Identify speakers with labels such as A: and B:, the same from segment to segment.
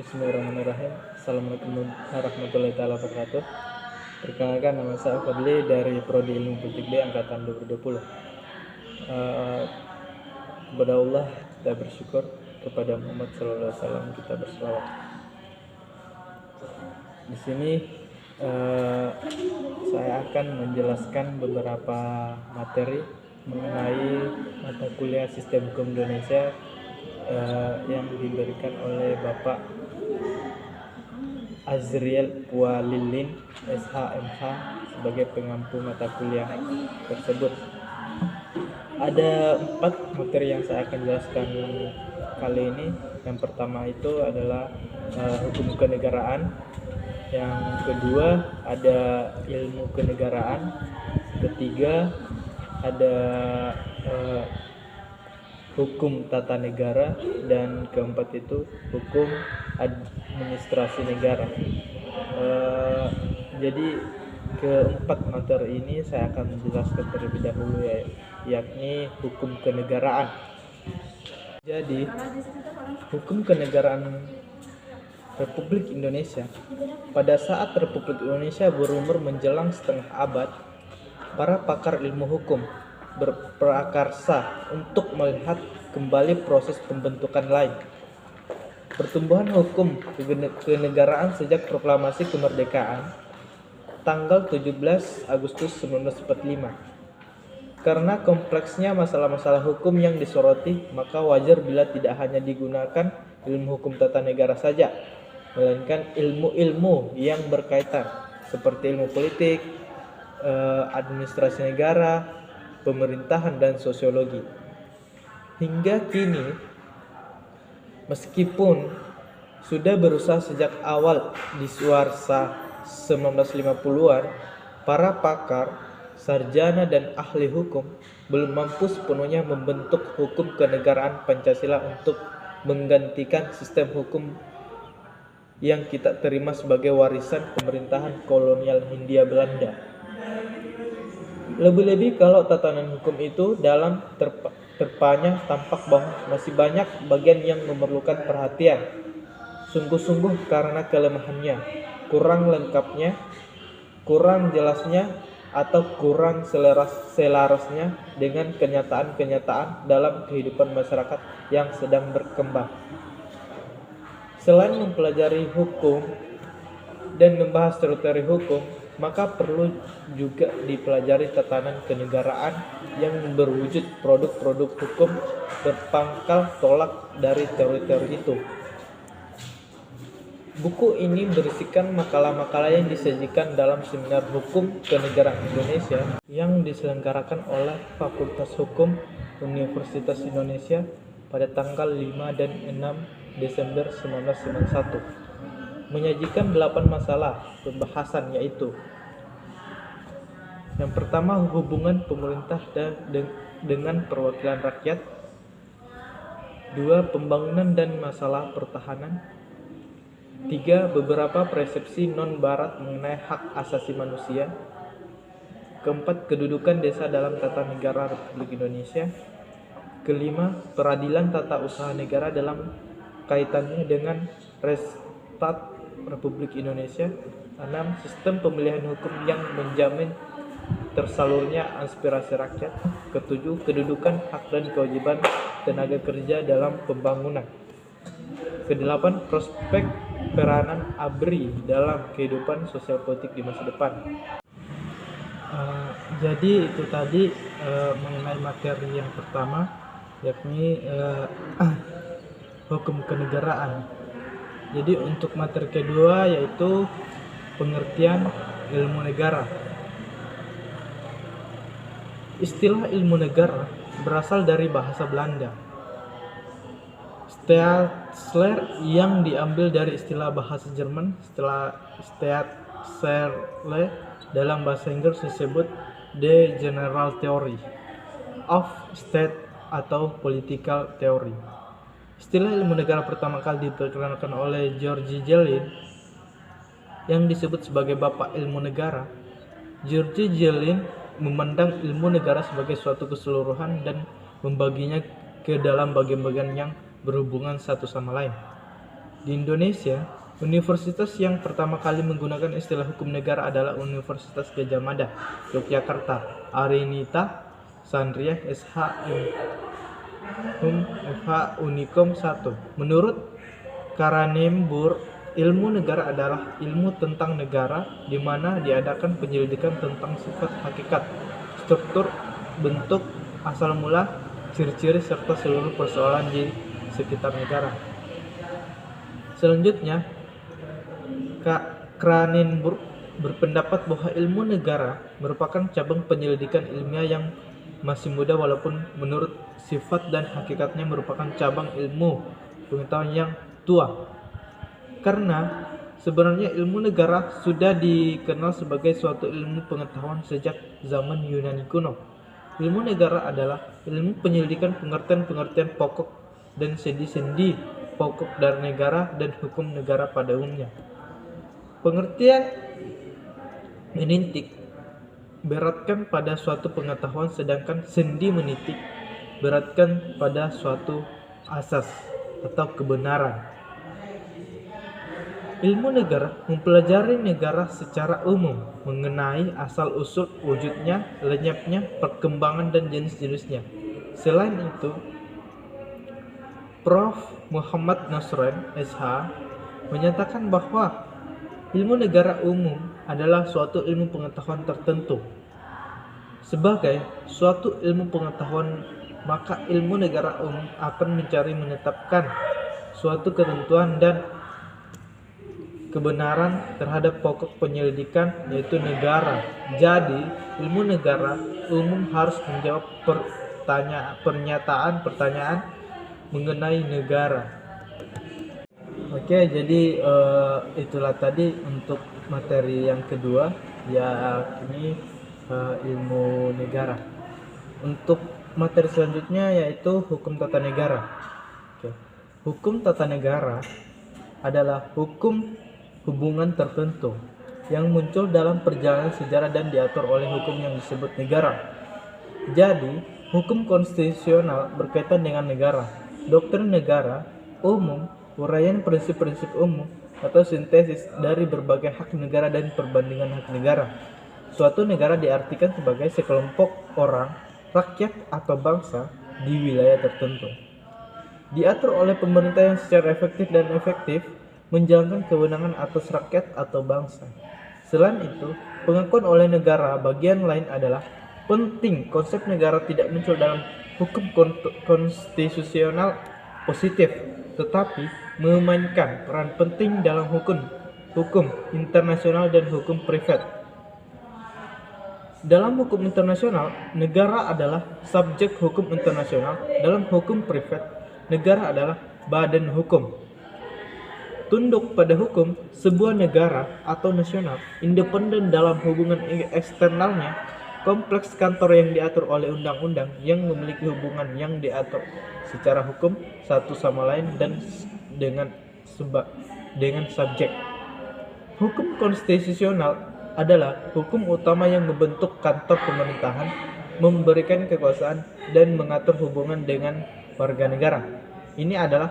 A: Bismillahirrahmanirrahim. Assalamualaikum warahmatullahi wabarakatuh. Perkenalkan, nama saya Fadli dari Prodi Ilmu Politik B Angkatan 2020. Kepada Allah kita bersyukur, kepada Muhammad SAW kita berselawat. Di sini saya akan menjelaskan beberapa materi mengenai mata kuliah Sistem Hukum Indonesia yang diberikan oleh Bapak Azriel Pualilin SHMH sebagai pengampu mata kuliah tersebut. Ada 4 materi yang saya akan jelaskan kali ini. Yang pertama itu adalah hukum kenegaraan. Yang kedua ada ilmu kenegaraan. Ketiga ada hukum tata negara, dan keempat itu hukum administrasi negara. Jadi keempat materi ini saya akan menjelaskan terlebih dahulu, yakni hukum kenegaraan. Jadi hukum kenegaraan Republik Indonesia. Pada saat Republik Indonesia berumur menjelang setengah abad, para pakar ilmu hukum berprakarsa untuk melihat kembali proses pembentukan lain. Pertumbuhan hukum kenegaraan sejak proklamasi kemerdekaan tanggal 17 Agustus 1945. Karena kompleksnya masalah-masalah hukum yang disoroti, maka wajar bila tidak hanya digunakan ilmu hukum tata negara saja, melainkan ilmu-ilmu yang berkaitan seperti ilmu politik, administrasi negara, pemerintahan, dan sosiologi. Hingga kini, meskipun sudah berusaha sejak awal di Suarsa 1950-an, para pakar, sarjana, dan ahli hukum belum mampu sepenuhnya membentuk hukum kenegaraan Pancasila untuk menggantikan sistem hukum yang kita terima sebagai warisan pemerintahan kolonial Hindia Belanda. Lebih-lebih kalau tatanan hukum itu dalam terpanya tampak bahwa masih banyak bagian yang memerlukan perhatian sungguh-sungguh karena kelemahannya, kurang lengkapnya, kurang jelasnya, atau kurang selarasnya dengan kenyataan-kenyataan dalam kehidupan masyarakat yang sedang berkembang. Selain mempelajari hukum dan membahas teori hukum, maka perlu juga dipelajari tatanan kenegaraan yang berwujud produk-produk hukum berpangkal tolak dari teori-teori itu. Buku ini berisikan makalah-makalah yang disajikan dalam seminar hukum kenegaraan Indonesia yang diselenggarakan oleh Fakultas Hukum Universitas Indonesia pada tanggal 5 dan 6 Desember 1991. Menyajikan 8 masalah pembahasan, yaitu: yang pertama, hubungan pemerintah dengan perwakilan rakyat. 2. Pembangunan dan masalah pertahanan. 3. Beberapa persepsi non-barat mengenai hak asasi manusia. 4. Kedudukan desa dalam tata negara Republik Indonesia. 5. Peradilan tata usaha negara dalam kaitannya dengan Restat Republik Indonesia. 6. Sistem pemilihan hukum yang menjamin tersalurnya aspirasi rakyat. 7. Kedudukan, hak, dan kewajiban tenaga kerja dalam pembangunan. 8. Prospek peranan ABRI dalam kehidupan sosial politik di masa depan. Jadi itu tadi mengenai materi yang pertama, yakni hukum kenegaraan. Jadi untuk materi kedua yaitu pengertian ilmu negara. Istilah ilmu negara berasal dari bahasa Belanda Staatsrecht, yang diambil dari istilah bahasa Jerman Staatsrecht. Dalam bahasa Inggris disebut The General Theory of State atau Political Theory. Istilah ilmu negara pertama kali diperkenalkan oleh George Jelin, yang disebut sebagai Bapak Ilmu Negara. George Jelin memandang ilmu negara sebagai suatu keseluruhan dan membaginya ke dalam bagian-bagian yang berhubungan satu sama lain. Di Indonesia, universitas yang pertama kali menggunakan istilah hukum negara adalah Universitas Gadjah Mada, Yogyakarta. Arinita Sandriah, SH, FH Unikom 1. Menurut Karanembur, ilmu negara adalah ilmu tentang negara di mana diadakan penyelidikan tentang sifat hakikat, struktur, bentuk, asal mula, ciri-ciri serta seluruh persoalan di sekitar negara. Selanjutnya, Kranenburg berpendapat bahwa ilmu negara merupakan cabang penyelidikan ilmiah yang masih muda walaupun menurut sifat dan hakikatnya merupakan cabang ilmu pengetahuan yang tua. Karena sebenarnya ilmu negara sudah dikenal sebagai suatu ilmu pengetahuan sejak zaman Yunani kuno. Ilmu negara adalah ilmu penyelidikan pengertian-pengertian pokok dan sendi-sendi pokok dari negara dan hukum negara pada umumnya. Pengertian menitik beratkan pada suatu pengetahuan, sedangkan sendi menitik beratkan pada suatu asas atau kebenaran. Ilmu negara mempelajari negara secara umum mengenai asal-usul wujudnya, lenyapnya, perkembangan dan jenis-jenisnya. Selain itu, Prof. Muhammad Nasran, SH, menyatakan bahwa ilmu negara umum adalah suatu ilmu pengetahuan tertentu. Sebagai suatu ilmu pengetahuan, maka ilmu negara umum akan mencari menetapkan suatu ketentuan dan kebenaran terhadap pokok penyelidikan, yaitu negara. Jadi, ilmu negara umum harus menjawab pertanyaan mengenai negara. Oke, jadi itulah tadi untuk materi yang kedua, yakni ilmu negara. Untuk materi selanjutnya yaitu hukum tata negara. Oke. Hukum tata negara adalah hukum hubungan tertentu yang muncul dalam perjalanan sejarah dan diatur oleh hukum yang disebut negara. Jadi, hukum konstitusional berkaitan dengan negara. Doktrin negara umum, uraian prinsip-prinsip umum atau sintesis dari berbagai hak negara dan perbandingan hak negara. Suatu negara diartikan sebagai sekelompok orang, rakyat atau bangsa di wilayah tertentu. Diatur oleh pemerintah yang secara efektif dan efektif menjalankan kewenangan atas rakyat atau bangsa. Selain itu, pengakuan oleh negara bagian lain adalah penting. Konsep negara tidak muncul dalam hukum konstitusional positif, tetapi memainkan peran penting dalam hukum internasional dan hukum privat. Dalam hukum internasional, negara adalah subjek hukum internasional. Dalam hukum privat, negara adalah badan hukum. Tunduk pada hukum, sebuah negara atau nasional independen dalam hubungan eksternalnya. Kompleks kantor yang diatur oleh undang-undang yang memiliki hubungan yang diatur secara hukum satu sama lain dan dengan subjek. Hukum konstitusional adalah hukum utama yang membentuk kantor pemerintahan, memberikan kekuasaan dan mengatur hubungan dengan warga negara. Ini adalah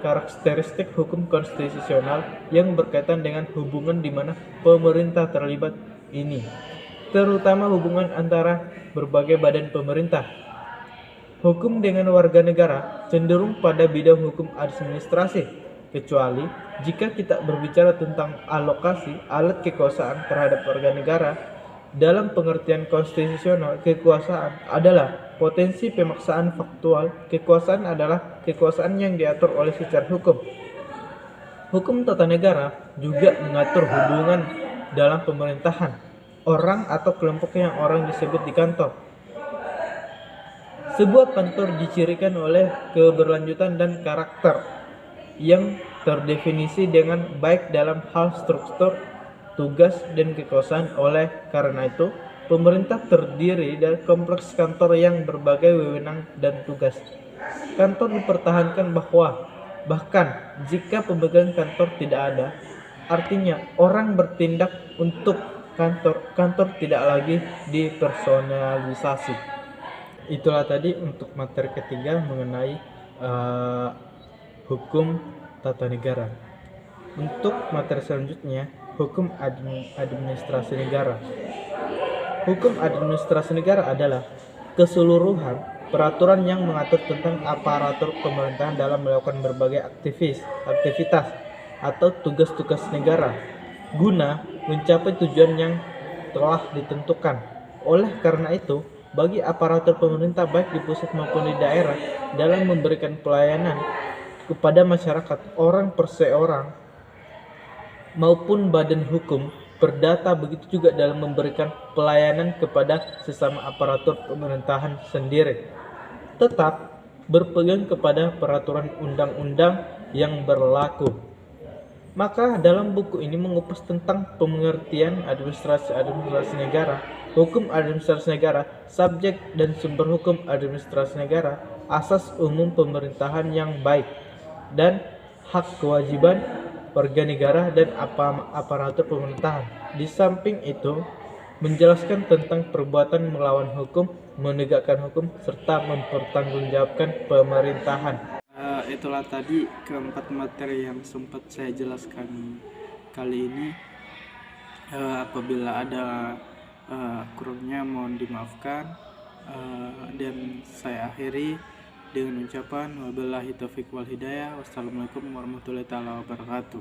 A: karakteristik hukum konstitusional yang berkaitan dengan hubungan di mana pemerintah terlibat ini, terutama hubungan antara berbagai badan pemerintah. Hukum dengan warga negara cenderung pada bidang hukum administrasi, kecuali jika kita berbicara tentang alokasi alat kekuasaan terhadap warga negara. Dalam pengertian konstitusional, kekuasaan adalah potensi pemaksaan faktual. Kekuasaan adalah kekuasaan yang diatur oleh secara hukum. Hukum tata negara juga mengatur hubungan dalam pemerintahan, orang atau kelompok yang orang disebut di kantor. Sebuah kantor dicirikan oleh keberlanjutan dan karakter yang terdefinisi dengan baik dalam hal struktur, tugas, dan kekuasaan. Oleh karena itu, pemerintah terdiri dari kompleks kantor yang berbagai wewenang dan tugas. Kantor dipertahankan bahkan jika pemegang kantor tidak ada, artinya orang bertindak untuk kantor tidak lagi dipersonalisasi. Itulah tadi untuk materi ketiga mengenai hukum tata negara. Untuk materi selanjutnya, hukum administrasi negara. Hukum administrasi negara adalah keseluruhan peraturan yang mengatur tentang aparatur pemerintahan dalam melakukan berbagai aktivitas atau tugas-tugas negara guna mencapai tujuan yang telah ditentukan. Oleh karena itu, bagi aparatur pemerintah baik di pusat maupun di daerah dalam memberikan pelayanan kepada masyarakat orang per seorang maupun badan hukum perdata, begitu juga dalam memberikan pelayanan kepada sesama aparatur pemerintahan sendiri, tetap berpegang kepada peraturan undang-undang yang berlaku. Maka dalam buku ini mengupas tentang pengertian administrasi negara, hukum administrasi negara, subjek dan sumber hukum administrasi negara, asas umum pemerintahan yang baik, dan hak kewajiban warga negara dan aparatur pemerintahan. Di samping itu, menjelaskan tentang perbuatan melawan hukum, menegakkan hukum, serta mempertanggungjawabkan pemerintahan.
B: Itulah tadi keempat materi yang sempat saya jelaskan kali ini. Apabila ada kurangnya mohon dimaafkan, dan saya akhiri dengan ucapan wabillahi taufiq wal hidayah. Wassalamualaikum warahmatullahi wabarakatuh.